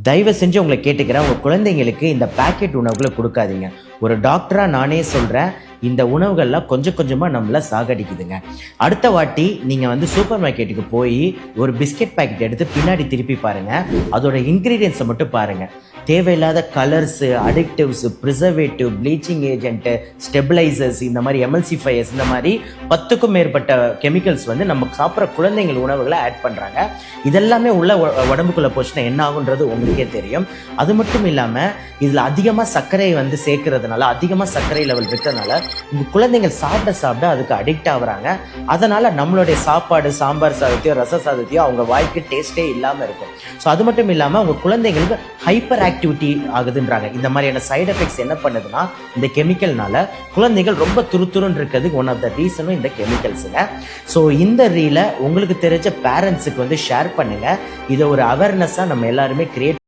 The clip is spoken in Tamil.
தயவு செஞ்சு உங்களை கேட்டுக்கிறேன், உங்கள் குழந்தைங்களுக்கு இந்த பேக்கெட் உணவுகளை கொடுக்காதீங்க. ஒரு டாக்டராக நானே சொல்கிறேன், இந்த உணவுகள்லாம் கொஞ்சம் கொஞ்சமாக நம்மளை சாகடிக்குதுங்க. அடுத்த வாட்டி நீங்கள் சூப்பர் மார்க்கெட்டுக்கு போய் ஒரு பிஸ்கெட் பேக்கெட் எடுத்து பின்னாடி திருப்பி பாருங்கள், அதோட இன்க்ரீடியன்ஸை மட்டும் பாருங்கள். தேவையில்லாத colours, additives, preservative, bleaching agent, stabilisers, இந்த மாதிரி எம்எல்சிஃபையர்ஸ், இந்த மாதிரி 10க்கும் மேற்பட்ட கெமிக்கல்ஸ் நம்ம சாப்பிட்ற குழந்தைங்கள் உணவுகளை ஆட் பண்ணுறாங்க. இதெல்லாமே உள்ள உடம்புக்குள்ளே போச்சுன்னா என்ன ஆகுன்றது உங்களுக்கே தெரியும். அது மட்டும் இல்லாமல் இதில் அதிகமாக சர்க்கரை சேர்க்கறதுனால, அதிகமாக சர்க்கரை லெவல் இருக்கிறதுனால உங்கள் குழந்தைங்கள் சாப்பிட சாப்பிட அதுக்கு அடிக்ட் ஆகுறாங்க. அதனால் நம்மளுடைய சாப்பாடு, சாம்பார் சாதத்தையோ ரச சாதத்தையோ அவங்க வாய்க்கு டேஸ்ட்டே இல்லாமல் இருக்கும். ஸோ அது மட்டும் இல்லாமல் உங்கள் குழந்தைங்களுக்கு ஹைப்பர் ஆக்டிவிட்டி ஆகுதுன்றாங்க. இந்த மாதிரியான சைடு எஃபெக்ட்ஸ் என்ன பண்ணுதுன்னா, இந்த கெமிக்கல்னால குழந்தைகள் ரொம்ப துருத்துருன்னு இருக்கிறதுக்கு ஒன் ஆஃப் த ரீசனும் இந்த கெமிக்கல்ஸுங்க. ஸோ இந்த ரீலை உங்களுக்கு தெரிஞ்ச பேரண்ட்ஸுக்கு ஷேர் பண்ணுங்கள். இதை ஒரு அவேர்னஸாக நம்ம எல்லாருமே கிரியேட்